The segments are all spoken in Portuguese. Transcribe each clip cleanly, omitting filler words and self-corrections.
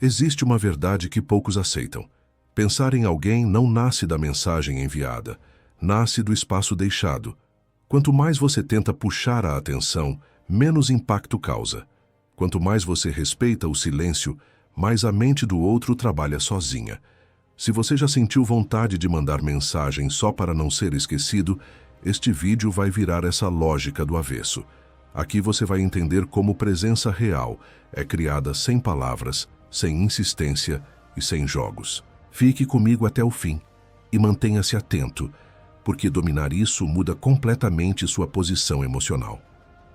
Existe uma verdade que poucos aceitam. Pensar em alguém não nasce da mensagem enviada, nasce do espaço deixado. Quanto mais você tenta puxar a atenção, menos impacto causa. Quanto mais você respeita o silêncio, mais a mente do outro trabalha sozinha. Se você já sentiu vontade de mandar mensagem só para não ser esquecido, este vídeo vai virar essa lógica do avesso. Aqui você vai entender como presença real é criada sem palavras, sem insistência e sem jogos. Fique comigo até o fim e mantenha-se atento, porque dominar isso muda completamente sua posição emocional.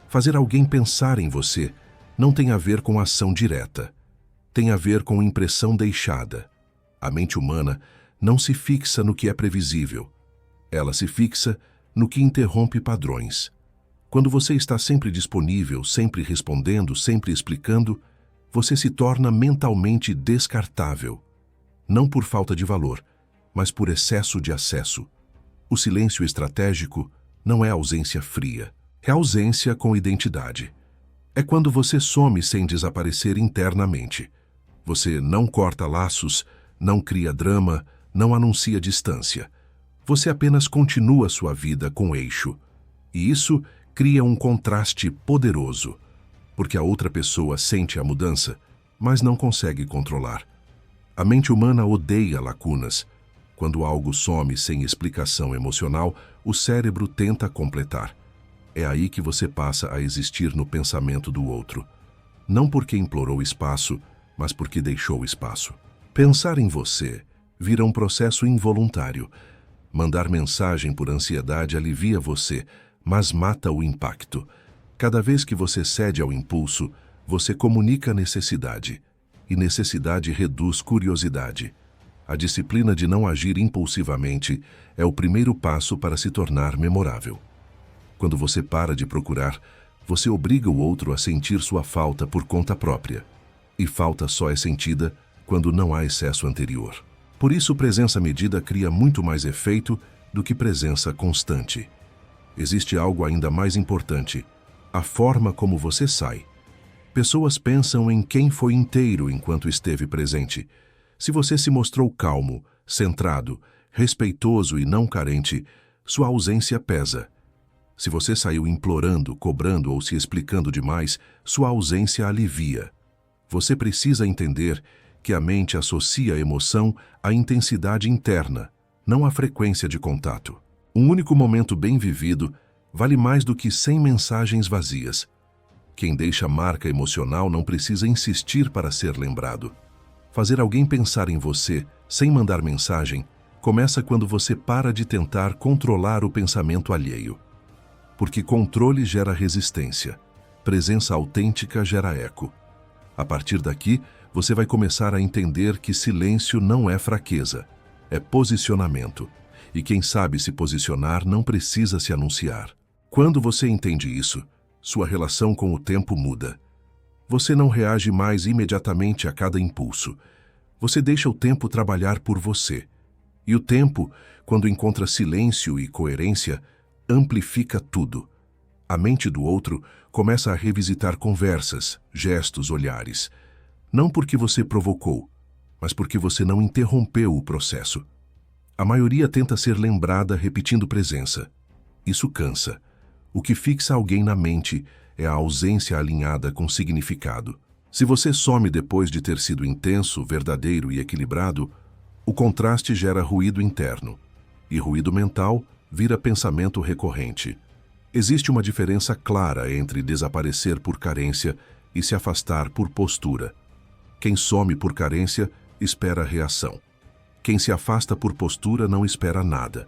Fazer alguém pensar em você não tem a ver com ação direta, tem a ver com impressão deixada. A mente humana não se fixa no que é previsível, ela se fixa no que interrompe padrões. Quando você está sempre disponível, sempre respondendo, sempre explicando, você se torna mentalmente descartável. Não por falta de valor, mas por excesso de acesso. O silêncio estratégico não é ausência fria, é ausência com identidade. É quando você some sem desaparecer internamente. Você não corta laços, não cria drama, não anuncia distância. Você apenas continua sua vida com eixo. E isso cria um contraste poderoso, porque a outra pessoa sente a mudança, mas não consegue controlar. A mente humana odeia lacunas. Quando algo some sem explicação emocional, o cérebro tenta completar. É aí que você passa a existir no pensamento do outro. Não porque implorou espaço, mas porque deixou espaço. Pensar em você vira um processo involuntário. Mandar mensagem por ansiedade alivia você, mas mata o impacto. Cada vez que você cede ao impulso, você comunica necessidade. E necessidade reduz curiosidade. A disciplina de não agir impulsivamente é o primeiro passo para se tornar memorável. Quando você para de procurar, você obriga o outro a sentir sua falta por conta própria. E falta só é sentida quando não há excesso anterior. Por isso, presença medida cria muito mais efeito do que presença constante. Existe algo ainda mais importante: a forma como você sai. Pessoas pensam em quem foi inteiro enquanto esteve presente. Se você se mostrou calmo, centrado, respeitoso e não carente, sua ausência pesa. Se você saiu implorando, cobrando ou se explicando demais, sua ausência alivia. Você precisa entender que a mente associa a emoção à intensidade interna, não à frequência de contato. Um único momento bem vivido vale mais do que 100 mensagens vazias. Quem deixa marca emocional não precisa insistir para ser lembrado. Fazer alguém pensar em você, sem mandar mensagem, começa quando você para de tentar controlar o pensamento alheio. Porque controle gera resistência, presença autêntica gera eco. A partir daqui, você vai começar a entender que silêncio não é fraqueza, é posicionamento. E quem sabe se posicionar não precisa se anunciar. Quando você entende isso, sua relação com o tempo muda. Você não reage mais imediatamente a cada impulso. Você deixa o tempo trabalhar por você. E o tempo, quando encontra silêncio e coerência, amplifica tudo. A mente do outro começa a revisitar conversas, gestos, olhares. Não porque você provocou, mas porque você não interrompeu o processo. A maioria tenta ser lembrada repetindo presença. Isso cansa. O que fixa alguém na mente é a ausência alinhada com significado. Se você some depois de ter sido intenso, verdadeiro e equilibrado, o contraste gera ruído interno. E ruído mental vira pensamento recorrente. Existe uma diferença clara entre desaparecer por carência e se afastar por postura. Quem some por carência espera reação. Quem se afasta por postura não espera nada.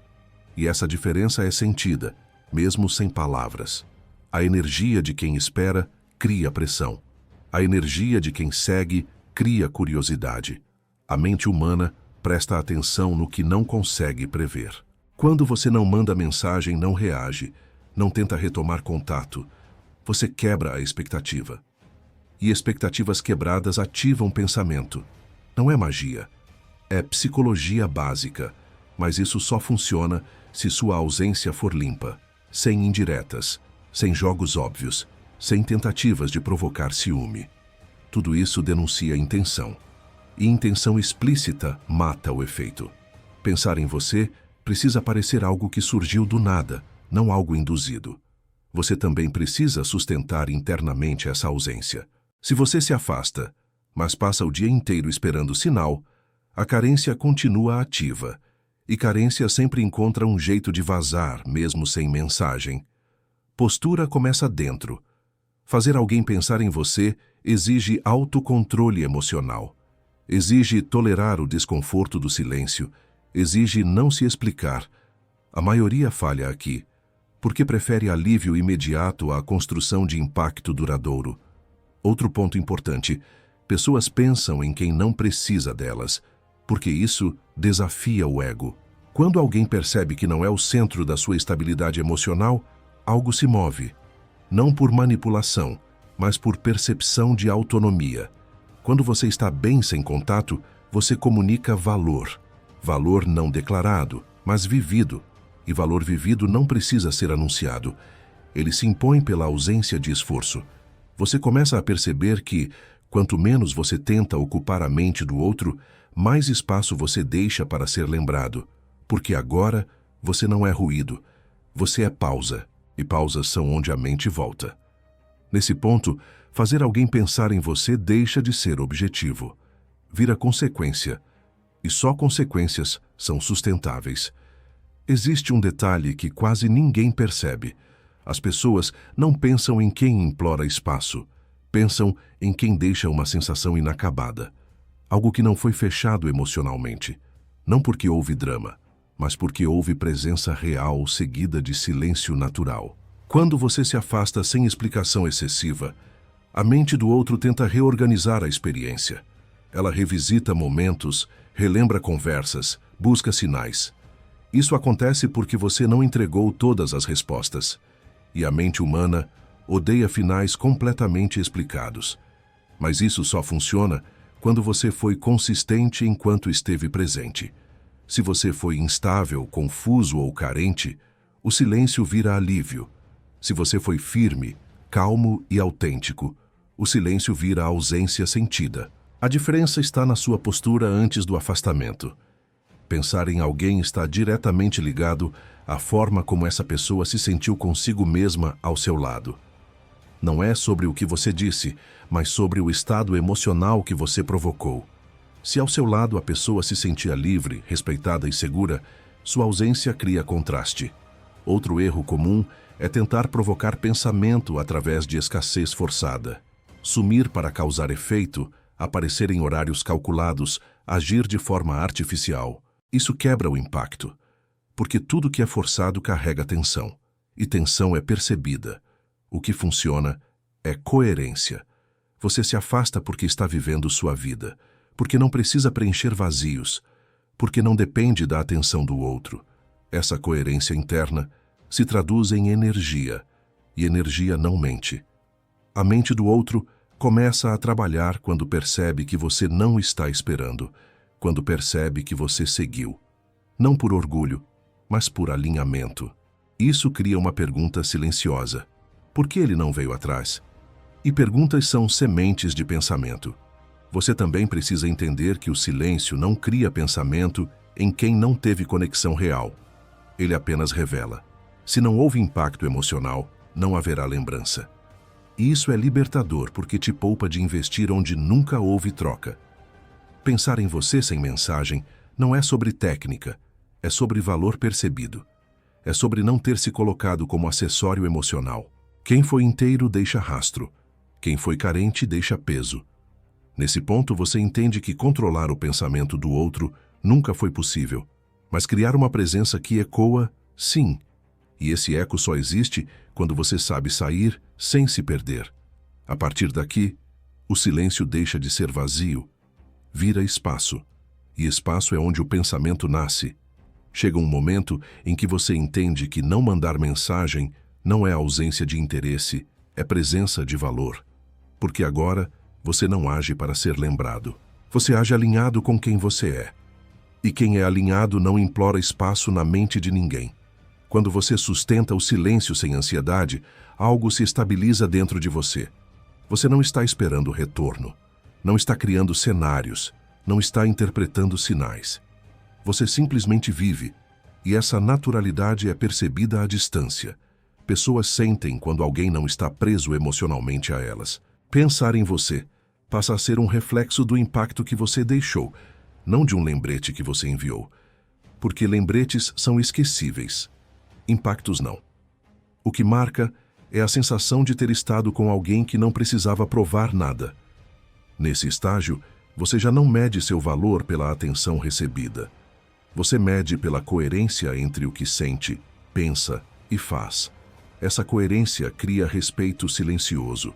E essa diferença é sentida, mesmo sem palavras. A energia de quem espera cria pressão. A energia de quem segue cria curiosidade. A mente humana presta atenção no que não consegue prever. Quando você não manda mensagem, não reage, não tenta retomar contato, você quebra a expectativa. E expectativas quebradas ativam pensamento. Não é magia, é psicologia básica, mas isso só funciona se sua ausência for limpa, sem indiretas, sem jogos óbvios, sem tentativas de provocar ciúme. Tudo isso denuncia intenção. e intenção explícita mata o efeito. Pensar em você precisa parecer algo que surgiu do nada, não algo induzido. Você também precisa sustentar internamente essa ausência. Se você se afasta, mas passa o dia inteiro esperando sinal, a carência continua ativa, e carência sempre encontra um jeito de vazar, mesmo sem mensagem. Postura começa dentro. Fazer alguém pensar em você exige autocontrole emocional. Exige tolerar o desconforto do silêncio, exige não se explicar. A maioria falha aqui, porque prefere alívio imediato à construção de impacto duradouro. Outro ponto importante: pessoas pensam em quem não precisa delas, porque isso desafia o ego. Quando alguém percebe que não é o centro da sua estabilidade emocional, algo se move. Não por manipulação, mas por percepção de autonomia. Quando você está bem sem contato, você comunica valor. Valor não declarado, mas vivido. E valor vivido não precisa ser anunciado. Ele se impõe pela ausência de esforço. Você começa a perceber que, quanto menos você tenta ocupar a mente do outro, mais espaço você deixa para ser lembrado. Porque agora você não é ruído. Você é pausa. E pausas são onde a mente volta. Nesse ponto, fazer alguém pensar em você deixa de ser objetivo. Vira consequência. E só consequências são sustentáveis. Existe um detalhe que quase ninguém percebe. As pessoas não pensam em quem implora espaço. Pensam em quem deixa uma sensação inacabada. Algo que não foi fechado emocionalmente. Não porque houve drama, mas porque houve presença real seguida de silêncio natural. Quando você se afasta sem explicação excessiva, a mente do outro tenta reorganizar a experiência. Ela revisita momentos, relembra conversas, busca sinais. Isso acontece porque você não entregou todas as respostas. E a mente humana odeia finais completamente explicados. Mas isso só funciona quando você foi consistente enquanto esteve presente. Se você foi instável, confuso ou carente, o silêncio vira alívio. Se você foi firme, calmo e autêntico, o silêncio vira ausência sentida. A diferença está na sua postura antes do afastamento. Pensar em alguém está diretamente ligado à forma como essa pessoa se sentiu consigo mesma ao seu lado. Não é sobre o que você disse, mas sobre o estado emocional que você provocou. Se ao seu lado a pessoa se sentia livre, respeitada e segura, sua ausência cria contraste. Outro erro comum é tentar provocar pensamento através de escassez forçada. Sumir para causar efeito, aparecer em horários calculados, agir de forma artificial. Isso quebra o impacto, porque tudo que é forçado carrega tensão, e tensão é percebida. O que funciona é coerência. Você se afasta porque está vivendo sua vida, porque não precisa preencher vazios, porque não depende da atenção do outro. Essa coerência interna se traduz em energia, e energia não mente. A mente do outro começa a trabalhar quando percebe que você não está esperando, quando percebe que você seguiu. Não por orgulho, mas por alinhamento. Isso cria uma pergunta silenciosa. Por que ele não veio atrás? E perguntas são sementes de pensamento. Você também precisa entender que o silêncio não cria pensamento em quem não teve conexão real. Ele apenas revela. Se não houve impacto emocional, não haverá lembrança. E isso é libertador porque te poupa de investir onde nunca houve troca. Pensar em você sem mensagem não é sobre técnica, é sobre valor percebido. É sobre não ter se colocado como acessório emocional. Quem foi inteiro deixa rastro. Quem foi carente deixa peso. Nesse ponto você entende que controlar o pensamento do outro nunca foi possível, mas criar uma presença que ecoa, sim. E esse eco só existe quando você sabe sair sem se perder. A partir daqui, o silêncio deixa de ser vazio, vira espaço. E espaço é onde o pensamento nasce. Chega um momento em que você entende que não mandar mensagem não é ausência de interesse, é presença de valor. Porque agora você não age para ser lembrado. Você age alinhado com quem você é. E quem é alinhado não implora espaço na mente de ninguém. Quando você sustenta o silêncio sem ansiedade, algo se estabiliza dentro de você. Você não está esperando retorno. Não está criando cenários. não está interpretando sinais. Você simplesmente vive, e essa naturalidade é percebida à distância. Pessoas sentem quando alguém não está preso emocionalmente a elas. Pensar em você passa a ser um reflexo do impacto que você deixou, não de um lembrete que você enviou. Porque lembretes são esquecíveis. Impactos não. O que marca é a sensação de ter estado com alguém que não precisava provar nada. Nesse estágio, você já não mede seu valor pela atenção recebida. Você mede pela coerência entre o que sente, pensa e faz. Essa coerência cria respeito silencioso.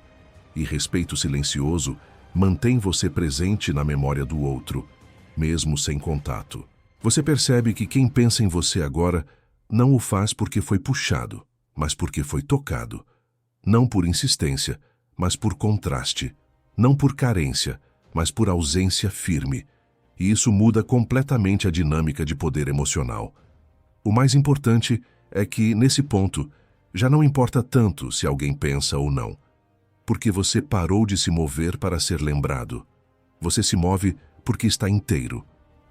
E respeito silencioso mantém você presente na memória do outro, mesmo sem contato. Você percebe que quem pensa em você agora não o faz porque foi puxado, mas porque foi tocado. Não por insistência, mas por contraste. Não por carência, mas por ausência firme. E isso muda completamente a dinâmica de poder emocional. O mais importante é que, nesse ponto, já não importa tanto se alguém pensa ou não, porque você parou de se mover para ser lembrado. Você se move porque está inteiro,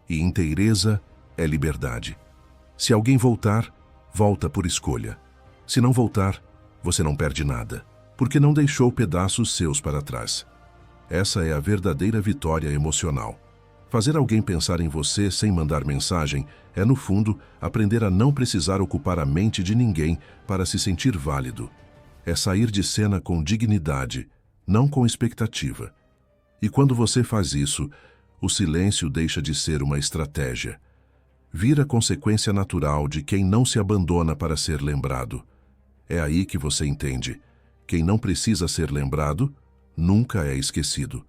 e inteireza é liberdade. Se alguém voltar, volta por escolha. Se não voltar, você não perde nada, porque não deixou pedaços seus para trás. Essa é a verdadeira vitória emocional. Fazer alguém pensar em você sem mandar mensagem é, no fundo, aprender a não precisar ocupar a mente de ninguém para se sentir válido. É sair de cena com dignidade, não com expectativa. E quando você faz isso, o silêncio deixa de ser uma estratégia. Vira consequência natural de quem não se abandona para ser lembrado. É aí que você entende: quem não precisa ser lembrado, nunca é esquecido.